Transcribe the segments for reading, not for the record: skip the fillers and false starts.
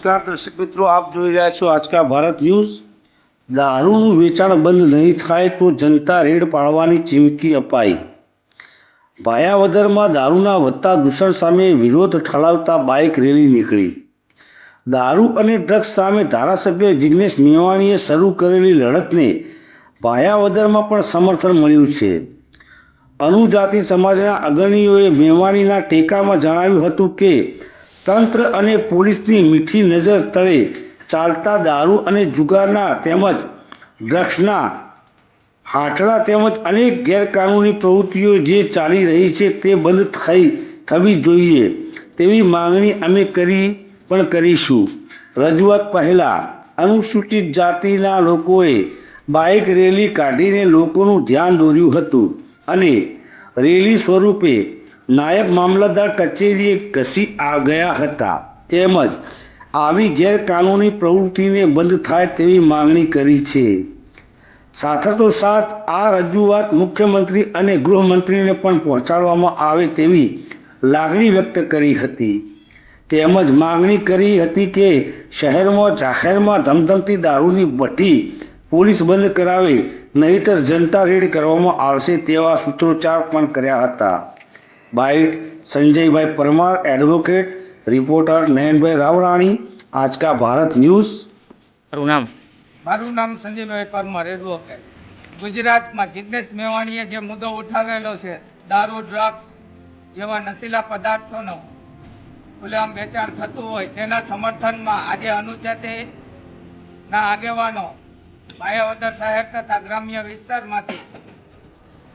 નમસ્કાર દર્શક મિત્રો, આપ જોઈ રહ્યા છો આજકા ભારત ન્યૂઝ। દારૂનું વેચાણ બંધ નહીં થાય તો જનતા રેડ પાડવાની ચીમકી અપાઈ। ભાયાવદરમાં દારૂના વધતા દૂષણ સામે વિરોધ ઠાલવતા બાઇક રેલી નીકળી। દારૂ અને ડ્રગ્સ સામે ધારાસભ્ય જિગ્નેશ મેવાણીએ શરૂ કરેલી લડતને ભાયાવદરમાં પણ સમર્થન મળ્યું છે। અનુજાતિ સમાજના અગ્રણીઓએ મેવાણીના ટેકામાં જણાવ્યું હતું કે તંત્ર અને પોલીસની મીઠી નજર તળે ચાલતા દારૂ અને જુગારના તેમજ ડ્રગ્સના હાટલા તેમજ અનેક ગેરકાનૂની પ્રવૃત્તિઓ જે ચાલી રહી છે તે બંધ થવી જોઈએ તેવી માંગણી અમે કરીશું। રજૂઆત પહેલાં અનુસૂચિત જાતિના લોકોએ બાઇક રેલી કાઢીને લોકોનું ધ્યાન દોર્યું હતું અને રેલી સ્વરૂપે નાયબ મામલતદાર કચેરીએ ઘસી ગયા હતા તેમજ આવી ગેરકાનૂની પ્રવૃત્તિને બંધ થાય તેવી માંગણી કરી છે। સાથોસાથ આ રજૂઆત મુખ્યમંત્રી અને ગૃહમંત્રીને પણ પહોંચાડવામાં આવે તેવી લાગણી વ્યક્ત કરી હતી તેમજ માંગણી કરી હતી કે શહેરમાં જાહેરમાં ધમધમતી દારૂની ભઠ્ઠી પોલીસ બંધ કરાવે નહીંતર જનતા રેડ કરવામાં આવશે તેવા સૂત્રોચ્ચાર પણ કર્યા હતા। Bite Sanjaybhai Parmar, advocate, reporter Nayanbhai Ravrani, Aajka Bharat news. મારું નામ સંજયભાઈ પરમાર, એડવોકેટ। ગુજરાતમાં જિગ્નેશ મેવાણીએ જે મુદ્દો ઉઠાવેલો છે, દારૂ, ડ્રગ્સ જેવા નશીલા પદાર્થોનો ખુલ્લેઆમ વેચાણ થતું હોય તેના સમર્થનમાં આજે અનુજાતિના આગેવાનો ભાયાવદર શહેર તથા ગ્રામ્ય વિસ્તારમાંથી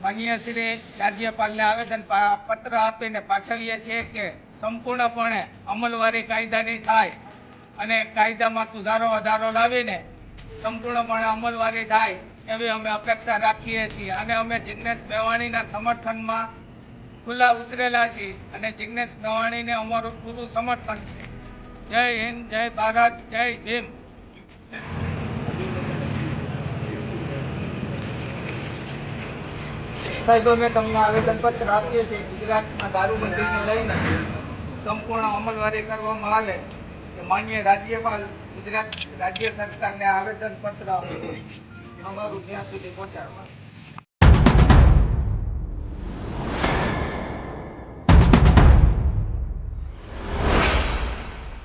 માનનીય શ્રી રાજ્યપાલને આવેદન પત્ર આપીને પાઠવીએ છીએ કે સંપૂર્ણપણે અમલવારી કાયદાની થાય અને કાયદામાં સુધારો વધારો લાવીને સંપૂર્ણપણે અમલવારી થાય એવી અમે અપેક્ષા રાખીએ છીએ અને અમે જિગ્નેશ મેવાણીના સમર્થનમાં ખુલ્લા ઉતરેલા છીએ અને જિગ્નેશ મેવાણીને અમારું પૂરું સમર્થન છે। જય હિન્દ, જય ભારત, જય ભીમ। સાહેબ, અમે તમને આવેદનપત્ર આપીએ છીએ ગુજરાતમાં દારૂબંધીને લઈને સંપૂર્ણ અમલવારી કરવામાં આવે કે માનનીય રાજ્યપાલ ગુજરાત રાજ્ય સરકારને આવેદનપત્ર અમારું ત્યાં સુધી પહોંચાડવા।